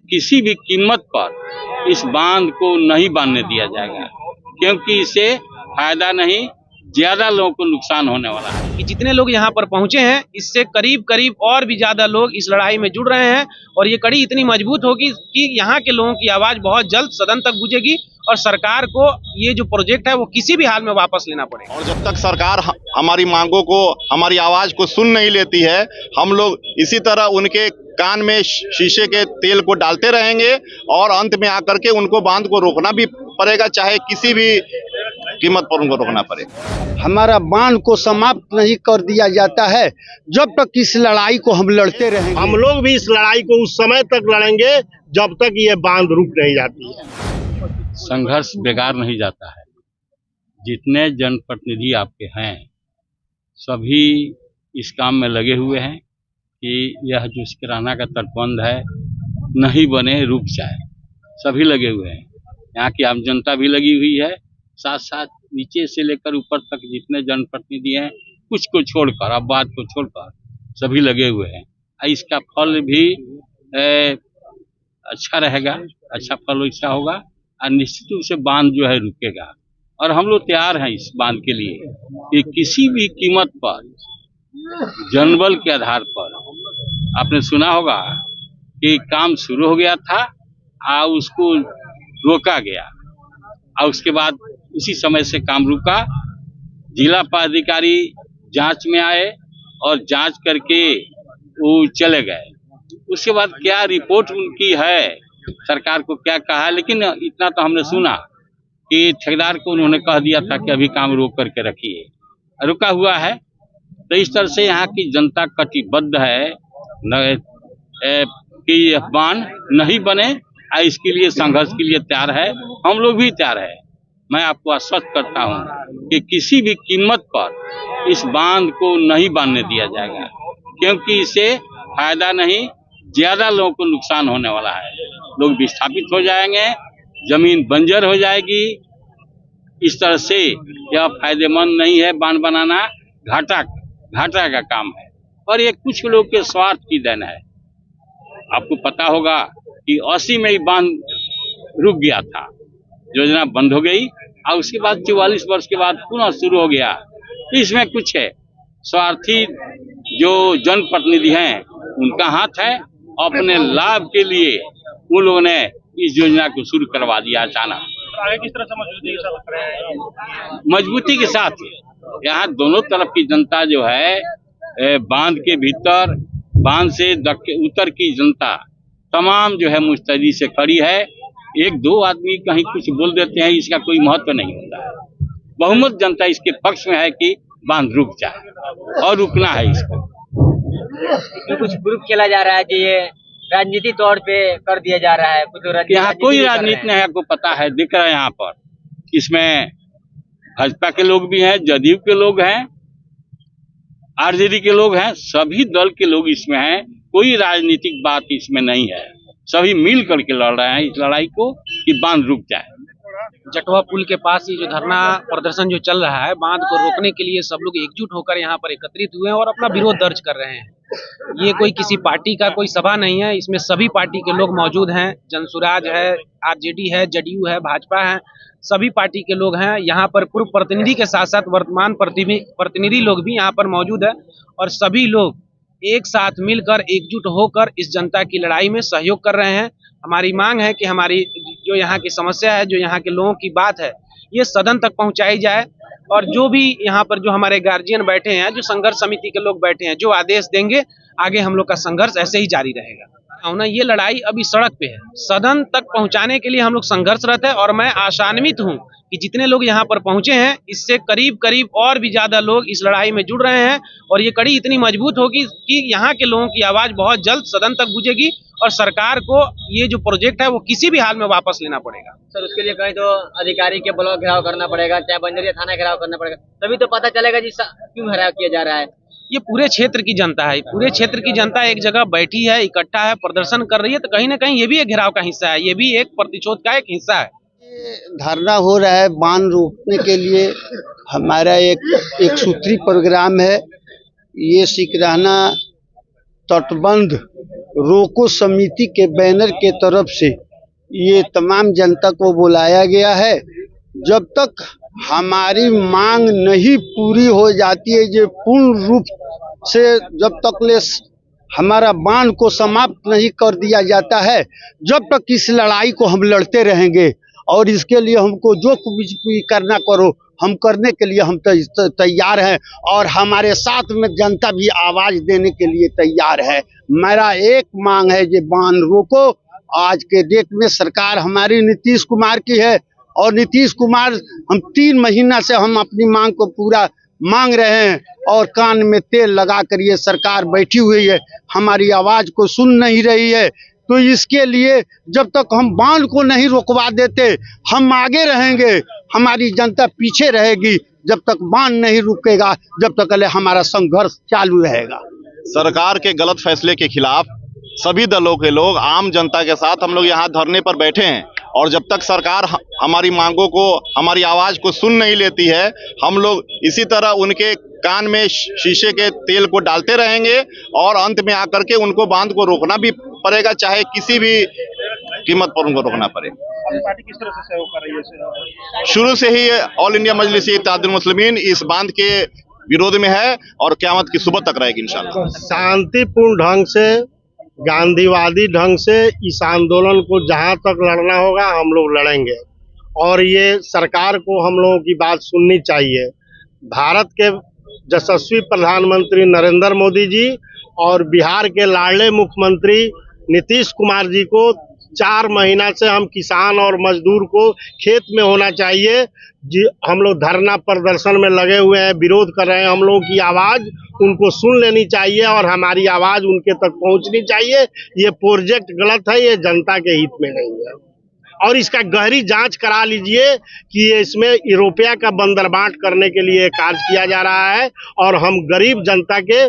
किसी भी कीमत पर इस बांध को नहीं बांधने दिया जाएगा, क्योंकि इससे फायदा नहीं, ज्यादा लोगों को नुकसान होने वाला है। कि जितने लोग यहाँ पर पहुंचे हैं, इससे करीब करीब और भी ज्यादा लोग इस लड़ाई में जुड़ रहे हैं और ये कड़ी इतनी मजबूत होगी कि यहाँ के लोगों की आवाज बहुत जल्द सदन तक गूंजेगी और सरकार को ये जो प्रोजेक्ट है वो किसी भी हाल में वापस लेना पड़ेगा। और जब तक सरकार हमारी मांगों को, हमारी आवाज को सुन नहीं लेती है, हम लोग इसी तरह उनके कान में शीशे के तेल को डालते रहेंगे और अंत में आकर के उनको बांध को रोकना भी पड़ेगा, चाहे किसी भी कीमत पर उनको रोकना पड़ेगा। हमारा बांध को समाप्त नहीं कर दिया जाता है जब तक इस लड़ाई को हम लड़ते रहेंगे। हम लोग भी इस लड़ाई को उस समय तक लड़ेंगे जब तक ये बांध रुक नहीं जाती है। संघर्ष बेकार नहीं जाता है। जितने जनप्रतिनिधि आपके हैं सभी इस काम में लगे हुए हैं कि यह जो सिकराना का तटबंध है नहीं बने, रुक जाए। सभी लगे हुए हैं, यहाँ की आम जनता भी लगी हुई है, साथ साथ नीचे से लेकर ऊपर तक जितने जनप्रतिनिधि हैं, कुछ को छोड़कर, अब बात को छोड़कर सभी लगे हुए हैं। इसका फल भी अच्छा रहेगा, अच्छा फल इसका होगा और निश्चित रूप से बांध जो है रुकेगा। और हम लोग तैयार हैं इस बांध के लिए कि किसी भी कीमत पर, जनबल के आधार पर। आपने सुना होगा कि काम शुरू हो गया था और उसको रोका गया और उसके बाद उसी समय से काम रुका। जिला पदाधिकारी जांच में आए और जांच करके वो चले गए। उसके बाद क्या रिपोर्ट उनकी है, सरकार को क्या कहा है, लेकिन इतना तो हमने सुना कि ठेकेदार को उन्होंने कह दिया था कि अभी काम रोक करके रखिए, रुका हुआ है। तो इस तरह से यहाँ की जनता कटिबद्ध है कि यह बांध नहीं बने और इसके लिए संघर्ष के लिए तैयार है। हम लोग भी तैयार है। मैं आपको आश्वस्त करता हूँ कि किसी भी कीमत पर इस बांध को नहीं बांधने दिया जाएगा, क्योंकि इससे फायदा नहीं, ज्यादा लोगों को नुकसान होने वाला है। लोग विस्थापित हो जाएंगे, जमीन बंजर हो जाएगी। इस तरह से यह फायदेमंद नहीं है। बांध बनाना घाटा का काम है और ये कुछ लोग के स्वार्थ की देन है। आपको पता होगा कि 80 में ही बांध रुक गया था, योजना बंद हो गई और उसके बाद 44 वर्ष के बाद पुनः शुरू हो गया। इसमें कुछ है स्वार्थी जो जनप्रतिनिधि हैं उनका हाथ है। अपने लाभ के लिए उन लोगों ने इस योजना को शुरू करवा दिया अचानक। किस तरह से मजबूती के साथ यहाँ दोनों तरफ की जनता जो है, बांध के भीतर, बांध से उत्तर की जनता तमाम जो है मुस्तैदी से खड़ी है। एक दो आदमी कहीं कुछ बोल देते हैं, इसका कोई महत्व नहीं होता है। बहुमत जनता इसके पक्ष में है कि बांध रुक जाए और रुकना है इसको। कुछ ग्रुप खेला जा रहा है कि ये राजनीतिक तौर पे कर दिया जा रहा है। यहाँ कोई राजनीति नहीं है, आपको पता है, दिख रहा है यहाँ पर। इसमें भाजपा के लोग भी हैं, जदयू के लोग हैं, आरजेडी के लोग हैं, सभी दल के लोग इसमें हैं। कोई राजनीतिक बात इसमें नहीं है। सभी मिल करके लड़ रहे हैं इस लड़ाई को कि बांध रुक जाए। जटवा पुल के पास ये जो धरना प्रदर्शन जो चल रहा है, बांध को रोकने के लिए सब लोग एकजुट होकर यहाँ पर एकत्रित हुए हैं और अपना विरोध दर्ज कर रहे हैं। ये कोई किसी पार्टी का कोई सभा नहीं है, इसमें सभी पार्टी के लोग मौजूद हैं। जनसुराज है, आरजेडी है, जदयू है, भाजपा है, सभी पार्टी के लोग हैं। यहाँ पर पूर्व प्रतिनिधि के साथ साथ वर्तमान प्रतिनिधि लोग भी यहाँ पर मौजूद है और सभी लोग एक साथ मिलकर एकजुट होकर इस जनता की लड़ाई में सहयोग कर रहे हैं। हमारी मांग है कि हमारी जो यहाँ की समस्या है, जो यहाँ के लोगों की बात है, ये सदन तक पहुँचाई जाए और जो भी यहाँ पर जो हमारे गार्जियन बैठे हैं, जो संघर्ष समिति के लोग बैठे हैं, जो आदेश देंगे, आगे हम लोग का संघर्ष ऐसे ही जारी रहेगा। ना ये लड़ाई अभी सड़क पे है, सदन तक पहुंचाने के लिए हम लोग संघर्षरत है और मैं आशान्वित हूं कि जितने लोग यहाँ पर पहुंचे हैं, इससे करीब करीब और भी ज्यादा लोग इस लड़ाई में जुड़ रहे हैं और ये कड़ी इतनी मजबूत होगी कि यहाँ के लोगों की आवाज बहुत जल्द सदन तक गूंजेगी और सरकार को ये जो प्रोजेक्ट है वो किसी भी हाल में वापस लेना पड़ेगा। सर, उसके लिए कहीं तो अधिकारी के ब्लॉक घेराव करना पड़ेगा, चाहे बंजरिया थाना घेराव करना पड़ेगा, तभी तो पता चलेगा जी क्यों घेराव किया जा रहा है। ये पूरे क्षेत्र की जनता है, पूरे क्षेत्र की जनता एक जगह बैठी है, इकट्ठा है, प्रदर्शन कर रही है, तो कहीं ना कहीं ये भी एक घेराव का हिस्सा है, ये भी एक प्रतिशोध का एक हिस्सा है। धरना हो रहा है बांध रोकने के लिए। हमारा एक सूत्री प्रोग्राम है। ये सिकराना तटबंध रोको समिति के बैनर के तरफ से ये तमाम जनता को बुलाया गया है। जब तक हमारी मांग नहीं पूरी हो जाती है, ये पूर्ण रूप से जब तक ले हमारा बांध को समाप्त नहीं कर दिया जाता है, जब तक इस लड़ाई को हम लड़ते रहेंगे। और इसके लिए हमको जो कुछ भी करना करो, हम करने के लिए हम तैयार हैं और हमारे साथ में जनता भी आवाज देने के लिए तैयार है। मेरा एक मांग है, ये बांध रोको। आज के डेट में सरकार हमारी नीतीश कुमार की है और नीतीश कुमार हम 3 महीना से हम अपनी मांग को पूरा मांग रहे हैं और कान में तेल लगा कर ये सरकार बैठी हुई है, हमारी आवाज को सुन नहीं रही है। तो इसके लिए जब तक हम बांध को नहीं रोकवा देते, हम आगे रहेंगे, हमारी जनता पीछे रहेगी। जब तक बांध नहीं रुकेगा, जब तक हमारा संघर्ष चालू रहेगा। सरकार के गलत फैसले के खिलाफ सभी दलों के लोग आम जनता के साथ हम लोग यहाँ धरने पर बैठे हैं और जब तक सरकार हमारी मांगों को, हमारी आवाज को सुन नहीं लेती है, हम लोग इसी तरह उनके कान में शीशे के तेल को डालते रहेंगे और अंत में आकर के उनको बांध को रोकना भी पड़ेगा, चाहे किसी भी कीमत पर उनको रोकना पड़े। पार्टी किस तरह से सहयोग कर रही है? शुरू से ही ऑल इंडिया मजलिस इत्तेहादुल मुस्लिमीन इस बांध के विरोध में है और क़यामत की सुबह तक रहेगी इंशाल्लाह। शांतिपूर्ण ढंग से, गांधीवादी ढंग से इस आंदोलन को जहां तक लड़ना होगा हम लोग लड़ेंगे और ये सरकार को हम लोगों की बात सुननी चाहिए। भारत के यशस्वी प्रधानमंत्री नरेंद्र मोदी जी और बिहार के लाडले मुख्यमंत्री नीतीश कुमार जी को 4 महीना से हम किसान और मजदूर को खेत में होना चाहिए। जी, हम लोग धरना प्रदर्शन में लगे हुए हैं, विरोध कर रहे हैं। हम लोगों की आवाज उनको सुन लेनी चाहिए और हमारी आवाज उनके तक पहुंचनी चाहिए। ये प्रोजेक्ट गलत है, ये जनता के हित में नहीं है और इसका गहरी जांच करा लीजिए कि इसमें यूरोपिया का बंदरबाट करने के लिए कार्य किया जा रहा है और हम गरीब जनता के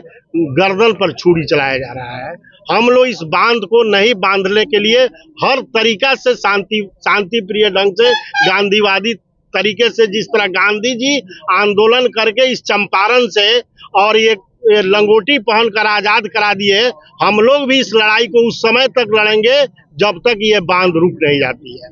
गर्दन पर छुरी चलाया जा रहा है। हम लोग इस बांध को नहीं बांधने के लिए हर तरीका से शांति प्रिय ढंग से, गांधीवादी तरीके से, जिस तरह गांधी जी आंदोलन करके इस चंपारण से और ये लंगोटी पहनकर आजाद करा दिए, हम लोग भी इस लड़ाई को उस समय तक लड़ेंगे जब तक ये बांध रुक नहीं जाती है।